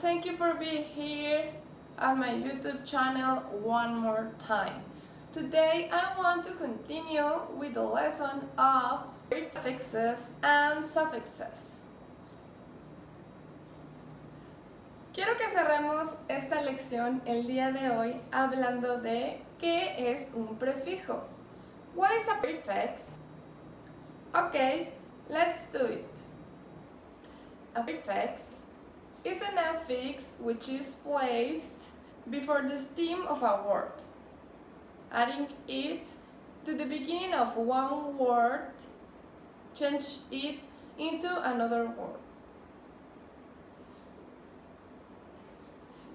thank you for being here on my YouTube channel one more time. Today I want to continue with the lesson of prefixes and suffixes. Quiero que cerremos esta lección el día de hoy hablando de qué es un prefijo. What is a prefix? Okay, let's do it. A prefix is an affix which is placed before the stem of a word, adding it to the beginning of one word, change it into another word.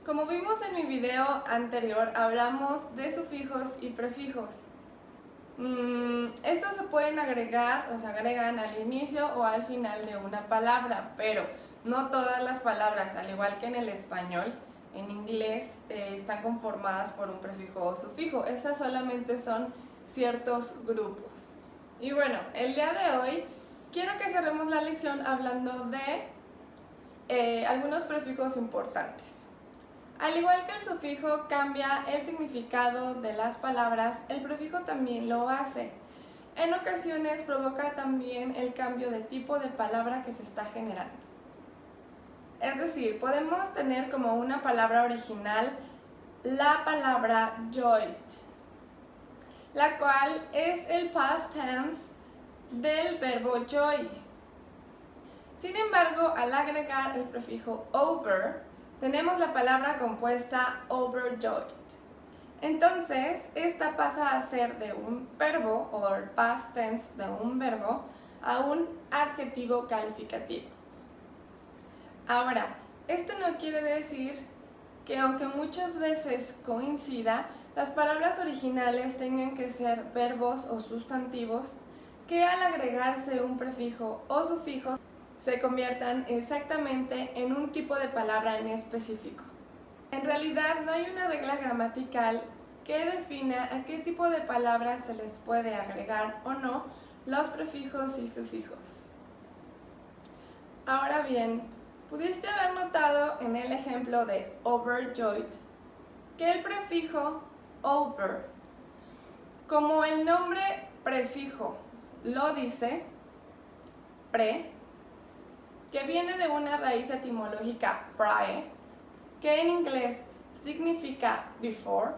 Como vimos en mi video anterior, hablamos de sufijos y prefijos. Estos se pueden agregar o se agregan al inicio o al final de una palabra, pero no todas las palabras, al igual que en el español, en inglés están conformadas por un prefijo o sufijo. Estas solamente son ciertos grupos. Y bueno, el día de hoy quiero que cerremos la lección hablando de algunos prefijos importantes. Al igual que el sufijo cambia el significado de las palabras, el prefijo también lo hace. En ocasiones provoca también el cambio de tipo de palabra que se está generando. Es decir, podemos tener como una palabra original la palabra joy, la cual es el past tense del verbo joy. Sin embargo, al agregar el prefijo over, tenemos la palabra compuesta overjoyed. Entonces, esta pasa a ser de un verbo o el past tense de un verbo a un adjetivo calificativo. Ahora, esto no quiere decir que aunque muchas veces coincida, las palabras originales tengan que ser verbos o sustantivos que al agregarse un prefijo o sufijo se conviertan exactamente en un tipo de palabra en específico. En realidad no hay una regla gramatical que defina a qué tipo de palabras se les puede agregar o no los prefijos y sufijos. Ahora bien, pudiste haber notado en el ejemplo de overjoyed que el prefijo over, como el nombre prefijo lo dice, pre, que viene de una raíz etimológica prior, que en inglés significa before,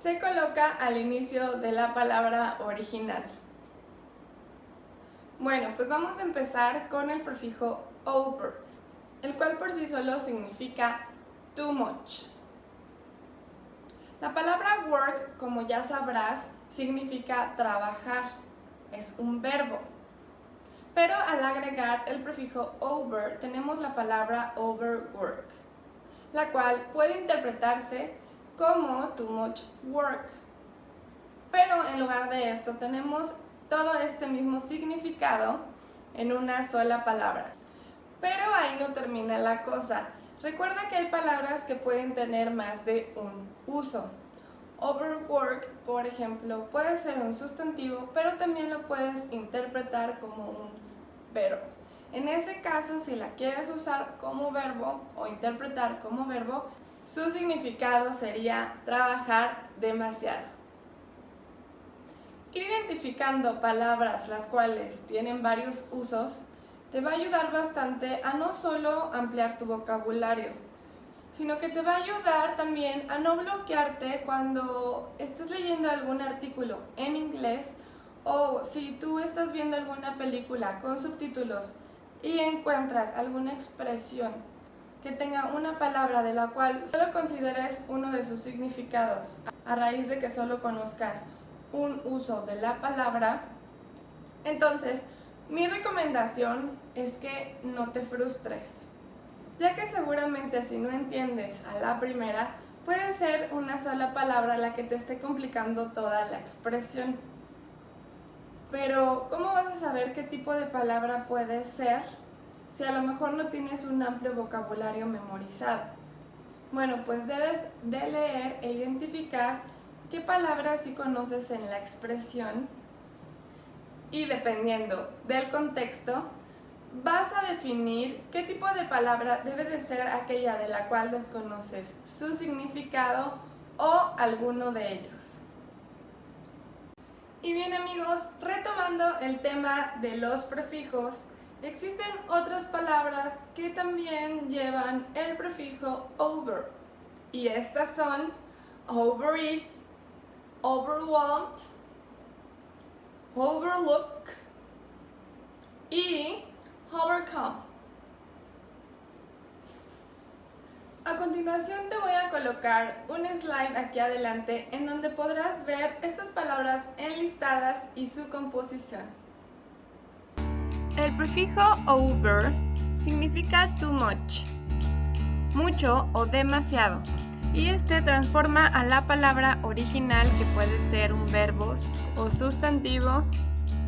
se coloca al inicio de la palabra original. Bueno, pues vamos a empezar con el prefijo over, el cual por sí solo significa too much. La palabra work, como ya sabrás, significa trabajar, es un verbo. Pero al agregar el prefijo over, tenemos la palabra overwork, la cual puede interpretarse como too much work. Pero en lugar de esto tenemos todo este mismo significado en una sola palabra. Pero ahí no termina la cosa. Recuerda que hay palabras que pueden tener más de un uso. Overwork, por ejemplo, puede ser un sustantivo, pero también lo puedes interpretar como un verbo. En ese caso, si la quieres usar como verbo o interpretar como verbo, su significado sería trabajar demasiado. Ir identificando palabras las cuales tienen varios usos te va a ayudar bastante a no solo ampliar tu vocabulario, sino que te va a ayudar también a no bloquearte cuando estés leyendo algún artículo en inglés o si tú estás viendo alguna película con subtítulos y encuentras alguna expresión que tenga una palabra de la cual solo consideres uno de sus significados a raíz de que solo conozcas un uso de la palabra, entonces mi recomendación es que no te frustres, ya que seguramente si no entiendes a la primera, puede ser una sola palabra la que te esté complicando toda la expresión. Pero, ¿cómo vas a saber qué tipo de palabra puede ser si a lo mejor no tienes un amplio vocabulario memorizado? Bueno, pues debes de leer e identificar qué palabras sí conoces en la expresión y dependiendo del contexto, vas a definir qué tipo de palabra debe de ser aquella de la cual desconoces su significado o alguno de ellos. Y bien amigos, retomando el tema de los prefijos, existen otras palabras que también llevan el prefijo over, y estas son overeat, overwhelmed, overlook y overcome. A continuación te voy a colocar un slide aquí adelante en donde podrás ver estas palabras enlistadas y su composición. El prefijo over significa too much, mucho o demasiado, y este transforma a la palabra original, que puede ser un verbo o sustantivo,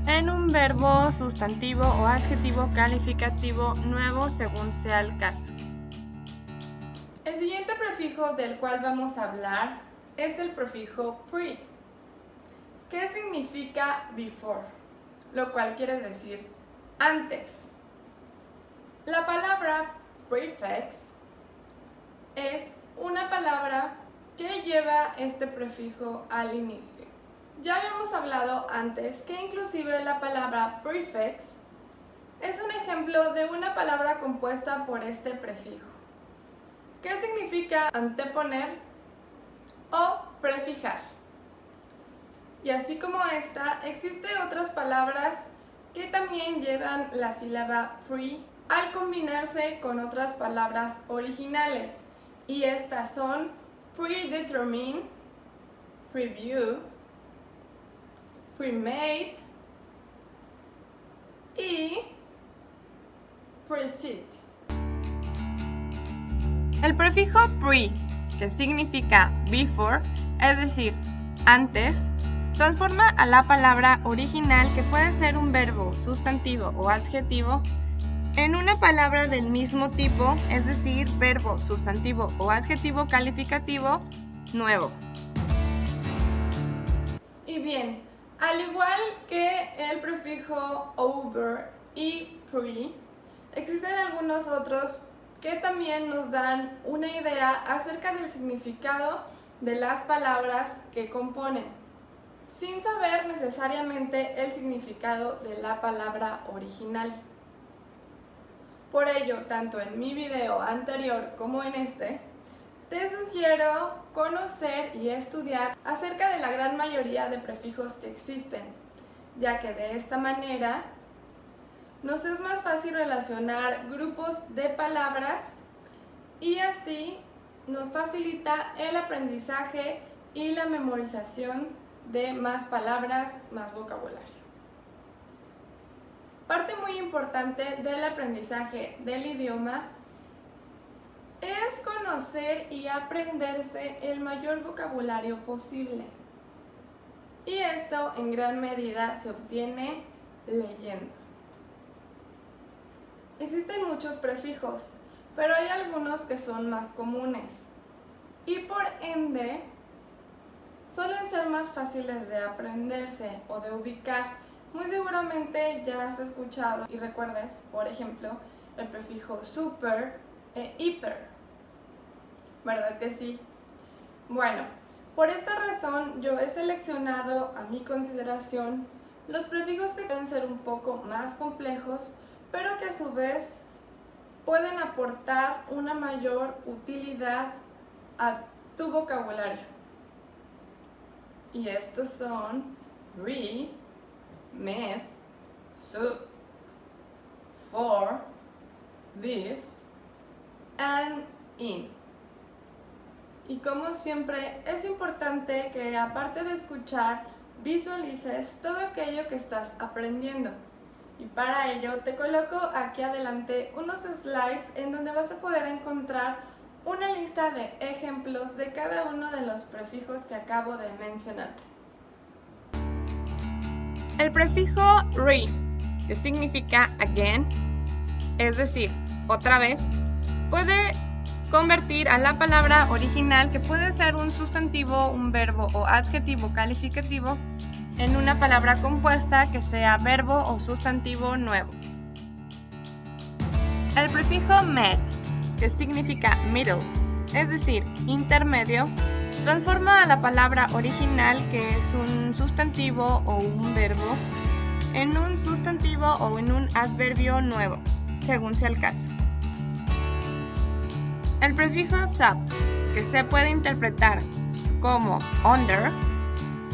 en un verbo, sustantivo o adjetivo calificativo nuevo según sea el caso. El siguiente prefijo del cual vamos a hablar es el prefijo pre, que significa before, lo cual quiere decir antes. La palabra prefix es una palabra que lleva este prefijo al inicio. Ya habíamos hablado antes que inclusive la palabra prefix es un ejemplo de una palabra compuesta por este prefijo, que significa anteponer o prefijar. Y así como esta, existen otras palabras que también llevan la sílaba pre al combinarse con otras palabras originales, y estas son predetermine, preview, premade y precede. El prefijo pre, que significa before, es decir, antes, transforma a la palabra original, que puede ser un verbo, sustantivo o adjetivo, en una palabra del mismo tipo, es decir, verbo, sustantivo o adjetivo calificativo nuevo. Y bien, al igual que el prefijo over y pre, existen algunos otros que también nos dan una idea acerca del significado de las palabras que componen, sin saber necesariamente el significado de la palabra original. Por ello, tanto en mi video anterior como en este, te sugiero conocer y estudiar acerca de la gran mayoría de prefijos que existen, ya que de esta manera nos es más fácil relacionar grupos de palabras y así nos facilita el aprendizaje y la memorización de más palabras, más vocabulario. Parte muy importante del aprendizaje del idioma es conocer y aprenderse el mayor vocabulario posible. Y esto en gran medida se obtiene leyendo. Existen muchos prefijos, pero hay algunos que son más comunes y por ende suelen ser más fáciles de aprenderse o de ubicar. Muy seguramente ya has escuchado y recuerdes, por ejemplo, el prefijo super e hiper, ¿verdad que sí? Bueno, por esta razón yo he seleccionado a mi consideración los prefijos que pueden ser un poco más complejos, pero que a su vez pueden aportar una mayor utilidad a tu vocabulario. Y estos son re, med, sup, for, this, and in. Y como siempre, es importante que aparte de escuchar, visualices todo aquello que estás aprendiendo. Y para ello te coloco aquí adelante unos slides en donde vas a poder encontrar una lista de ejemplos de cada uno de los prefijos que acabo de mencionarte. El prefijo re, que significa again, es decir, otra vez, puede convertir a la palabra original, que puede ser un sustantivo, un verbo o adjetivo calificativo, en una palabra compuesta que sea verbo o sustantivo nuevo. El prefijo med, que significa middle, es decir, intermedio, transforma a la palabra original, que es un sustantivo o un verbo, en un sustantivo o en un adverbio nuevo, según sea el caso. El prefijo sub, que se puede interpretar como under,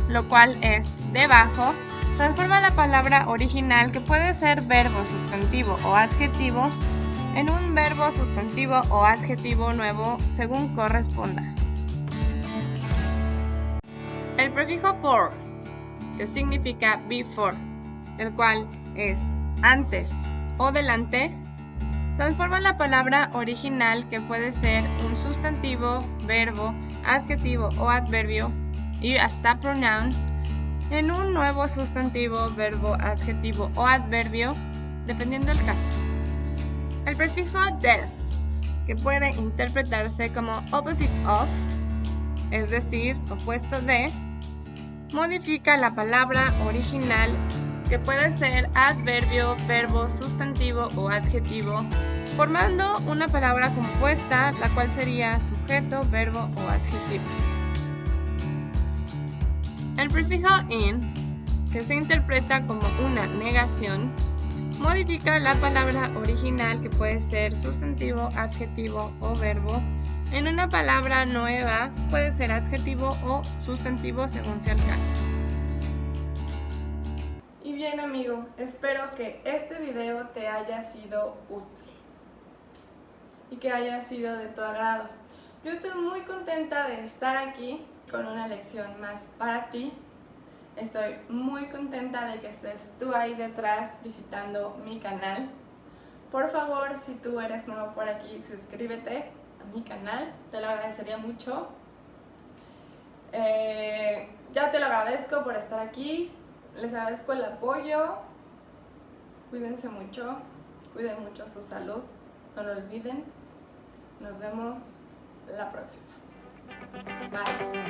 lo cual es debajo, transforma la palabra original, que puede ser verbo, sustantivo o adjetivo, en un verbo, sustantivo o adjetivo nuevo, según corresponda. El prefijo por, que significa before, el cual es antes o delante, transforma la palabra original, que puede ser un sustantivo, verbo, adjetivo o adverbio, y hasta pronoun, en un nuevo sustantivo, verbo, adjetivo o adverbio, dependiendo del caso. El prefijo des, que puede interpretarse como opposite of, es decir, opuesto de, modifica la palabra original, que puede ser adverbio, verbo, sustantivo o adjetivo, formando una palabra compuesta, la cual sería sujeto, verbo o adjetivo. El prefijo in, que se interpreta como una negación, modifica la palabra original, que puede ser sustantivo, adjetivo o verbo, en una palabra nueva, puede ser adjetivo o sustantivo, según sea el caso. Y bien, amigo, espero que este video te haya sido útil y que haya sido de tu agrado. Yo estoy muy contenta de estar aquí con una lección más para ti. Estoy muy contenta de que estés tú ahí detrás visitando mi canal. Por favor, si tú eres nuevo por aquí, suscríbete a mi canal, te lo agradecería mucho. Ya te lo agradezco por estar aquí, les agradezco el apoyo. Cuídense mucho, cuiden mucho su salud, no lo olviden. Nos vemos la próxima. Bye.